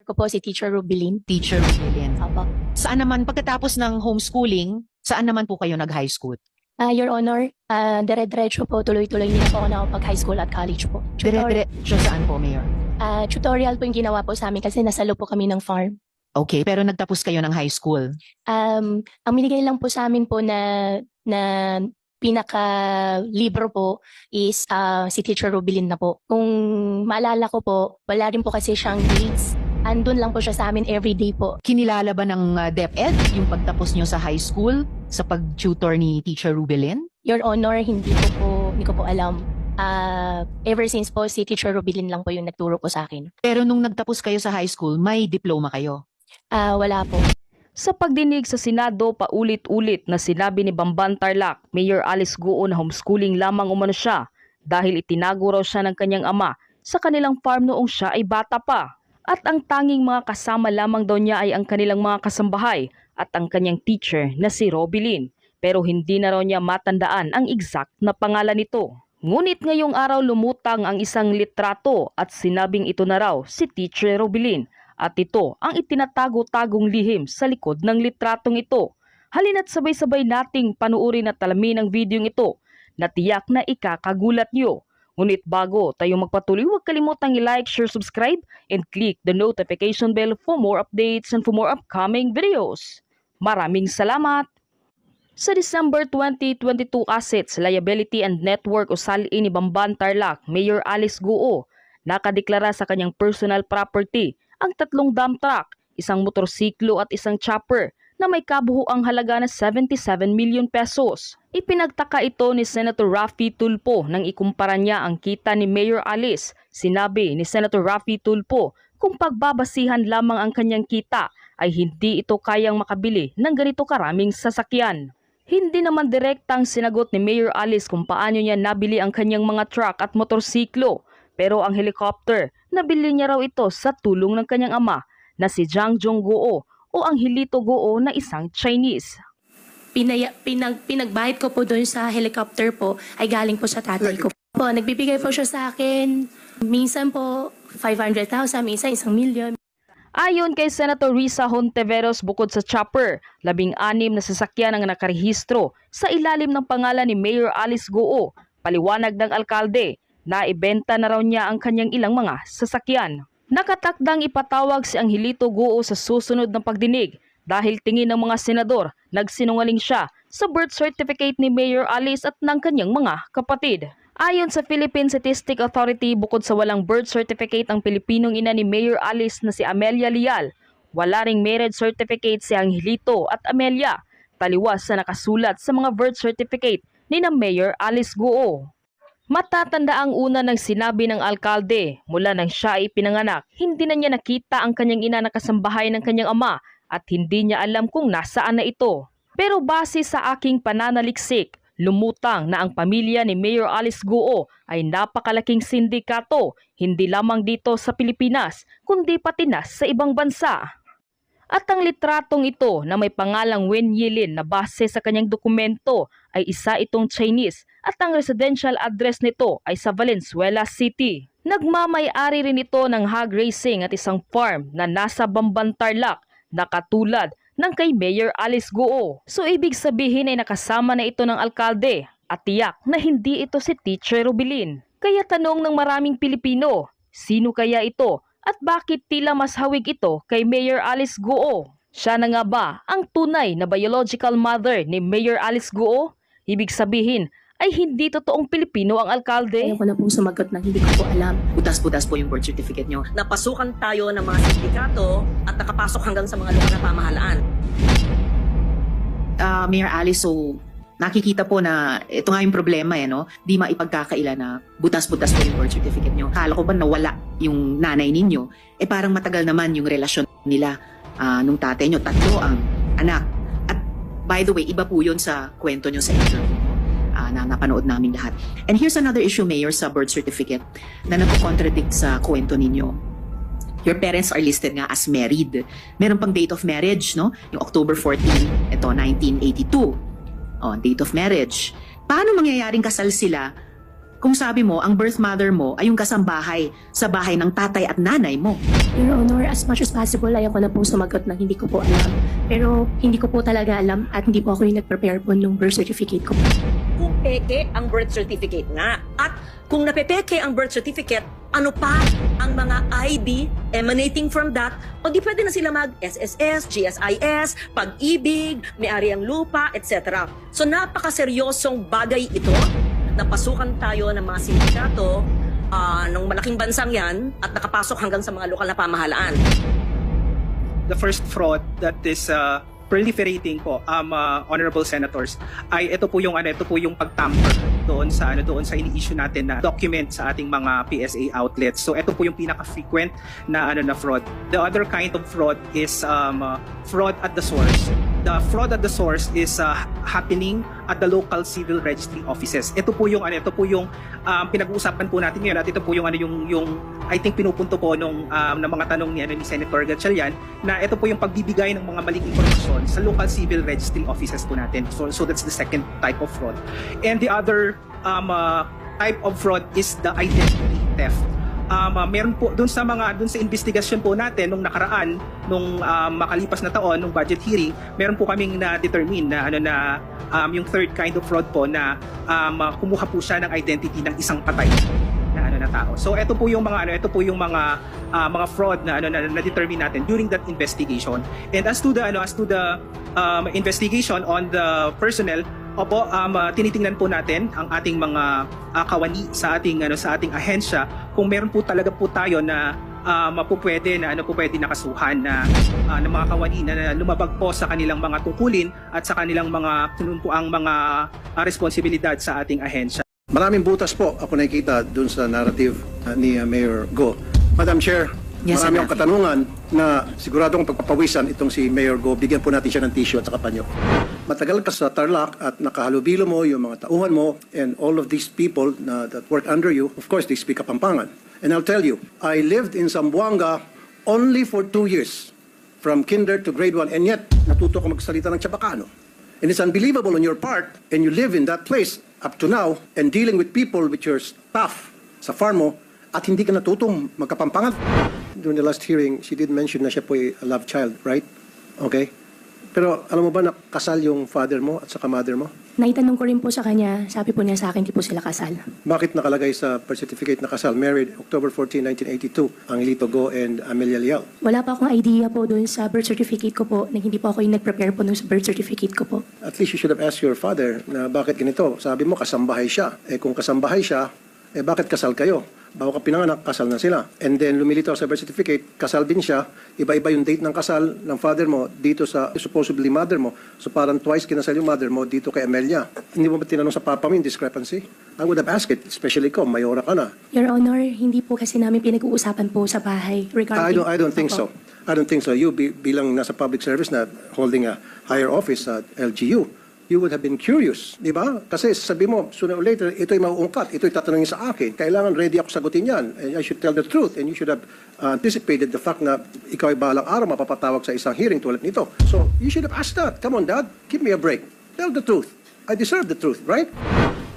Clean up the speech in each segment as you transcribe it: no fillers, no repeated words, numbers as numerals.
Ko po si Teacher Rubilin. Teacher Rubilin. Opo. Saan naman, pagkatapos ng homeschooling, saan naman po kayo nag-high school? Your Honor, dire-diretso po, tuloy-tuloy nila po ako nakapag-high school at college po. Dire-diretso saan po, Mayor? Tutorial po yung ginawa po sa amin kasi nasa loob po kami ng farm. Okay, pero nagtapos kayo ng high school. Ang binigay lang po sa amin po na pinaka-libro po is si Teacher Rubilin na po. Kung maalala ko po, wala rin po kasi siyang grades. Andun lang po siya sa amin everyday po. Kinilala ba ng DepEd yung pagtapos nyo sa high school sa pag-tutor ni Teacher Rubilin? Your Honor, hindi ko po alam. Ever since po, si Teacher Rubilin lang po yung nagturo po sa akin. Pero nung nagtapos kayo sa high school, may diploma kayo? Wala po. Sa pagdinig sa Senado, paulit-ulit na sinabi ni Bamban Tarlac, Mayor Alice Goo na homeschooling lamang umano siya dahil itinago raw siya ng kanyang ama sa kanilang farm noong siya ay bata pa. At ang tanging mga kasama lamang daw niya ay ang kanilang mga kasambahay at ang kanyang teacher na si Rubilin. Pero hindi na raw niya matandaan ang exact na pangalan nito. Ngunit ngayong araw lumutang ang isang litrato at sinabing ito na raw si Teacher Rubilin. At ito ang itinatago-tagong lihim sa likod ng litratong ito. Halina't sabay-sabay nating panuorin at alamin ang videong ito na tiyak na ikakagulat nyo. Ngunit bago tayo magpatuloy, huwag kalimutang i-like, share, subscribe, and click the notification bell for more updates and for more upcoming videos. Maraming salamat! Sa December 2022 Assets, Liability and Network o SALI ni Bamban Tarlac, Mayor Alice Goo, nakadeklara sa kanyang personal property ang 3 dump truck, isang motorsiklo at isang chopper na may kabuuang halaga na 77 million pesos. Ipinagtaka ito ni Senator Raffy Tulfo nang ikumpara niya ang kita ni Mayor Alice. Sinabi ni Senator Raffy Tulfo kung pagbabasihan lamang ang kanyang kita ay hindi ito kayang makabili ng ganito karaming sasakyan. Hindi naman direktang sinagot ni Mayor Alice kung paano niya nabili ang kanyang mga truck at motorsiklo. Pero ang helicopter, nabili niya raw ito sa tulong ng kanyang ama na si Jang Jong Goo o ang Hilito Goo na isang Chinese. Pinagbayad ko po doon sa helicopter po ay galing po sa tatay ko. Po, nagbibigay po siya sa akin. Minsan po 500,000, minsan 1 million. Ayon kay Senator Risa Hontiveros, bukod sa chopper, 16 na sasakyan ang nakarehistro sa ilalim ng pangalan ni Mayor Alice Goo. Paliwanag ng alkalde, naibenta na raw niya ang kanyang ilang mga sasakyan. Nakatakdang ipatawag si Angelito Goo sa susunod ng pagdinig dahil tingin ng mga senador nagsinungaling siya sa birth certificate ni Mayor Alice at ng kanyang mga kapatid. Ayon sa Philippine Statistic Authority, bukod sa walang birth certificate ang Pilipinong ina ni Mayor Alice na si Amelia Leal, wala ring marriage certificate si Angelito at Amelia, taliwas sa nakasulat sa mga birth certificate ni na Mayor Alice Goo. Matatanda ang una ng sinabi ng alkalde, mula nang siya ay pinanganak, hindi na niya nakita ang kanyang ina na kasambahay ng kanyang ama at hindi niya alam kung nasaan na ito. Pero base sa aking pananaliksik, lumutang na ang pamilya ni Mayor Alice Goo ay napakalaking sindikato, hindi lamang dito sa Pilipinas, kundi pati na sa ibang bansa. At ang litratong ito na may pangalang Wen Yilin na base sa kanyang dokumento ay isa itong Chinese at ang residential address nito ay sa Valenzuela City. Nagmamay-ari rin ito ng hog racing at isang farm na nasa Bamban Tarlac na katulad ng kay Mayor Alice Goo. So ibig sabihin ay nakasama na ito ng alkalde at tiyak na hindi ito si Teacher Rubilin. Kaya tanong ng maraming Pilipino, sino kaya ito? At bakit tila mas hawig ito kay Mayor Alice Goo? Siya na nga ba ang tunay na biological mother ni Mayor Alice Goo? Ibig sabihin ay hindi totoong Pilipino ang alkalde? Ayaw ko na pong sumagot na hindi ko po alam. Butas-butas po yung birth certificate nyo. Napasukan tayo ng mga sindikato at nakapasok hanggang sa mga lugar na pamahalaan. Mayor Alice, so nakikita po na ito nga yung problema no? Di maipagkakaila na butas-butas po yung birth certificate nyo. Kala ko ba nawala yung nanay ninyo? Parang matagal naman yung relasyon nila nung tatay nyo. 3 ang anak. At by the way, iba po yun sa kwento nyo sa interview na napanood namin lahat. And here's another issue, Mayor, sa birth certificate na nagko-contradict sa kwento ninyo. Your parents are listed nga as married. Meron pang date of marriage, no? Yung October 14, ito, 1982. Date of marriage. Paano mangyayaring kasal sila kung sabi mo, ang birth mother mo ay yung kasambahay sa bahay ng tatay at nanay mo? Your Honor, as much as possible, ayaw ko na po sumagot na hindi ko po alam. Pero hindi ko po talaga alam at hindi po ako yung nag-prepare po nung birth certificate ko. Kung peke ang birth certificate nga, at kung napepeke ang birth certificate, ano pa ang mga ID emanating from that, o di pwede na sila mag-SSS, GSIS, pag-ibig, may-ari ang lupa, etc. So napakaseryosong bagay ito. Napasukan tayo ng mga sindikato ng malaking bansang yan at nakapasok hanggang sa mga lokal na pamahalaan. The first fraud that is proliferating po, honorable senators, ay ito po yung pagtamper doon sa ini-issue natin na document sa ating mga PSA outlets. So ito po yung pinaka-frequent na fraud. The other kind of fraud is fraud at the source. The fraud at the source is happening at the local civil registry offices. Ito po yung pinag-uusapan po natin ngayon, at ito po yung I think pinupunto po ng mga tanong ni Senator Gatchalian, na ito po yung pagbibigay ng mga maling impormasyon sa local civil registry offices po natin. So that's the second type of fraud. And the other type of fraud is the identity theft. Meron po dun sa investigasyon po natin nung nakaraan, nung makalipas na taon, nung budget hearing, meron po kaming na-determine na yung third kind of fraud po na kumuha po siya ng identity ng isang patay na tao. So ito po yung mga fraud na na-determine natin during that investigation. And as to the investigation on the personnel, opo, tinitingnan po natin ang ating mga kawani sa ating ahensya kung meron po talaga po tayo na pwede nakasuhan na mga kawani na lumabag po sa kanilang mga tungkulin at sa kanilang mga responsibilidad sa ating ahensya. Maraming butas po ako nakikita dun sa narrative ni Mayor Go. Madam Chair, Yes, marami Senator. akong katanungan na siguradong pagpapawisan itong si Mayor Go. Bigyan po natin siya ng tissue at saka panyo. Matagal ka sa Tarlac at nakahalubilo mo yung mga tauhan mo and all of these people that work under you. Of course, they speak Kapampangan. And I'll tell you, I lived in Zamboanga only for 2 years, from kinder to grade 1, and yet natuto ko magsalita ng Chabacano. And it's unbelievable on your part, and you live in that place up to now, and dealing with people, with your staff sa farm mo, at hindi ka natutong magkapampangan. During the last hearing, she did mention na siya po ay a love child, right? Okay? Pero alam mo ba na kasal yung father mo at saka mother mo? Naitanong ko rin po sa kanya, sabi po niya sa akin, di po sila kasal. Bakit nakalagay sa birth certificate na kasal? Married October 14, 1982, ang Lito Go and Amelia Liao. Wala pa akong idea po doon sa birth certificate ko po, na hindi po ako yung nag-prepare po nung sa birth certificate ko po. At least you should have asked your father na bakit ganito. Sabi mo kasambahay siya. Kung kasambahay siya, bakit kasal kayo? Bago ka pinanganak, kasal na sila. And then lumilitaw sa birth certificate, kasal din siya. Iba-iba yung date ng kasal ng father mo dito sa supposedly mother mo. So parang twice kinasal yung mother mo dito kay Amelia. Hindi mo ba tinanong sa papa mo yung discrepancy? I would have asked it, especially ko, mayora ka na. Your Honor, hindi po kasi namin pinag-uusapan po sa bahay regarding... I don't think Opo. so. I don't think so. You bilang nasa public service na holding a higher office at LGU, you would have been curious, di ba? Kasi sabi mo, sooner or later, ito'y mauungkat, ito'y tatanungin sa akin. Kailangan ready ako sagutin yan. And I should tell the truth. And you should have anticipated the fact na ikaw ay balang araw mapapatawag sa isang hearing tulad nito. So, you should have asked that. Come on, Dad, give me a break. Tell the truth. I deserve the truth, right?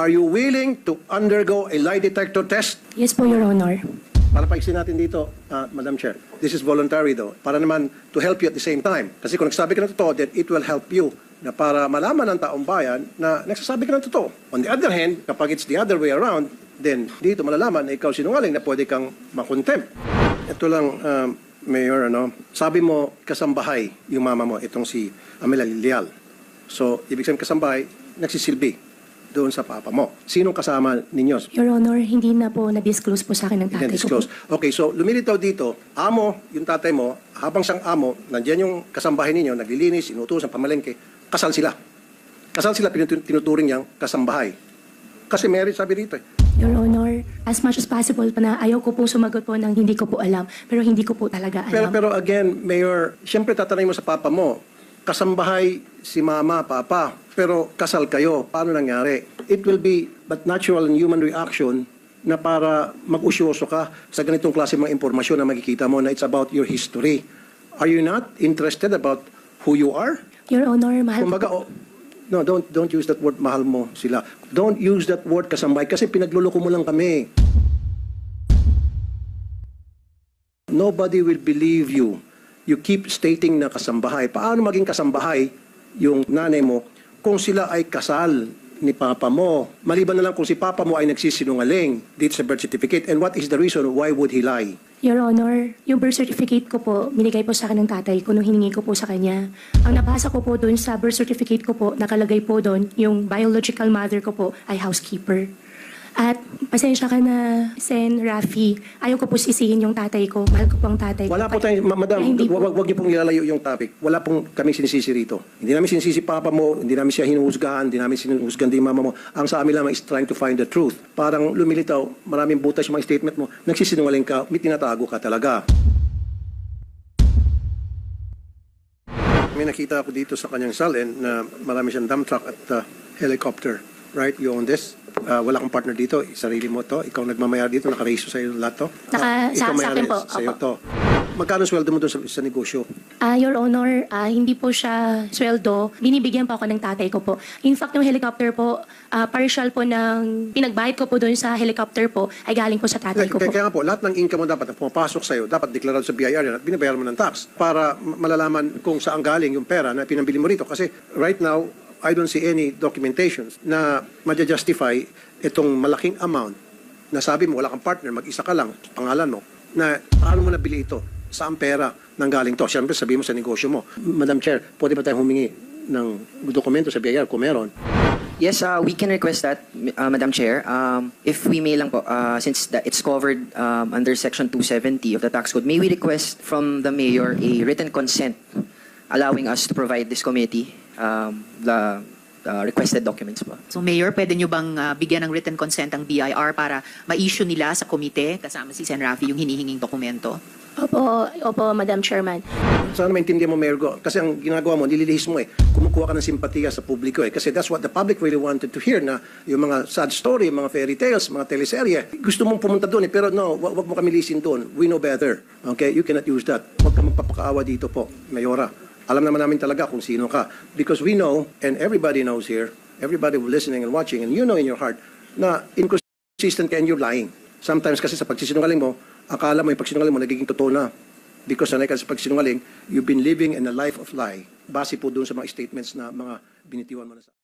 Are you willing to undergo a lie detector test? Yes po, Your Honor. Para paiksin natin dito, Madam Chair, this is voluntary though, para naman to help you at the same time. Kasi kung nagsabi ka ng totoo, then it will help you na para malaman ng taong bayan na nagsasabi ka ng totoo. On the other hand, kapag it's the other way around, then dito malalaman na ikaw sinungaling na pwede kang makontempt. Ito lang, Mayor, sabi mo kasambahay yung mama mo, itong si Amelia Lial. So, ibig sabihin kasambahay, nagsisilbi doon sa papa mo. Sinong kasama ninyo? Your Honor, hindi na po na-disclose po sa akin ng tatay ko po. Disclose. Okay, so lumilitaw dito, amo, yung tatay mo, habang siyang amo, nandiyan yung kasambahay ninyo, naglilinis, inutusan, pamalengke, kasal sila. Kasal sila, tinuturing niyang kasambahay. Kasi marriage sabi dito eh. Your Honor, as much as possible pa na ayaw ko pong sumagot po ng hindi ko po alam, pero hindi ko po talaga alam. Pero again, Mayor, siyempre tatanungin mo sa papa mo, kasambahay si mama, papa, pero kasal kayo. Paano nangyari? It will be but natural and human reaction na para mag-usyoso ka sa ganitong klase mga impormasyon na makikita mo na it's about your history. Are you not interested about who you are? Your Honor, mahal Kumbaga, po. No, don't use that word mahal mo sila. Don't use that word kasambahay kasi pinagluloko mo lang kami. Nobody will believe you. You keep stating na kasambahay. Paano maging kasambahay yung nanay mo kung sila ay kasal ni papa mo? Maliban na lang kung si papa mo ay nagsisinungaling dito sa birth certificate. And what is the reason why would he lie? Your Honor, yung birth certificate ko po, binigay po sa akin ng tatay ko nung hiningi ko po sa kanya. Ang nabasa ko po doon sa birth certificate ko po, nakalagay po doon, yung biological mother ko po ay housekeeper. At pasensya ka na, Sen. Rafi, ayaw ko po sisihin yung tatay ko. Mahal ko po ang tatay ko. Wala po tayong, madam, Ay, hindi po. wag niyo pong ilalayo yung topic. Wala pong kaming sinisisi rito. Hindi namin sinisisi papa mo, hindi namin siya hinuhusgahan, hindi namin sinuhusgahan din mama mo. Ang sa amin lamang is trying to find the truth. Parang lumilitaw, maraming butas yung mga statement mo, nagsisinungaling ka, may tinatago ka talaga. May nakita ako dito sa kanyang salin na marami siyang dump truck at helicopter. Right? You own this? Wala kang partner dito. Sarili mo to. Ikaw nagmamayar dito. Nakarehisto sa'yo lahat to. Sa akin po. Sa'yo Opo. to. Magkano sweldo mo doon sa negosyo? Your Honor, hindi po siya sweldo. Binibigyan po ako ng tatay ko po. In fact, yung helicopter po, partial po ng pinagbayad ko po doon sa helicopter po ay galing po sa tatay ko po. Kaya nga po, lahat ng income mo dapat na pumapasok sa'yo, dapat deklarado sa BIR yan at binabayaran mo ng tax para malalaman kung saan galing yung pera na pinambili mo rito. Kasi right now, I don't see any documentations na ma-justify itong malaking amount na sabi mo wala kang partner, mag-isa ka lang, pangalan mo, na paano mo nabili ito? Saan pera nanggaling to? Siyempre sabi mo sa negosyo mo. Madam Chair, pwede ba tayong humingi ng dokumento sa BIR kung meron? Yes, we can request that, Madam Chair. If we may lang po, since it's covered under Section 270 of the Tax Code, may we request from the Mayor a written consent allowing us to provide this committee the requested documents po. So Mayor, pwede nyo bang bigyan ng written consent ang BIR para ma-issue nila sa komite kasama si Sen. Rafi yung hinihinging dokumento? Opo, Madam Chairman. Sana maintindihan mo, Mayor Go. Kasi ang ginagawa mo, nililihis mo kumukuha ka ng simpatiya sa publiko Kasi that's what the public really wanted to hear na yung mga sad story, yung mga fairy tales, mga teleserye. Gusto mong pumunta doon pero no, wag mo kami lisin doon. We know better. Okay? You cannot use that. Huwag ka magpapakaawa dito po, Mayora. Alam naman namin talaga kung sino ka. Because we know, and everybody knows here, everybody listening and watching, and you know in your heart, na inconsistent ka and you're lying. Sometimes kasi sa pagsisinungaling mo, akala mo yung pagsinungaling mo nagiging totoo na. Because sanay ka sa pagsinungaling, you've been living in a life of lie. Base po doon sa mga statements na mga binitiwan mo na sa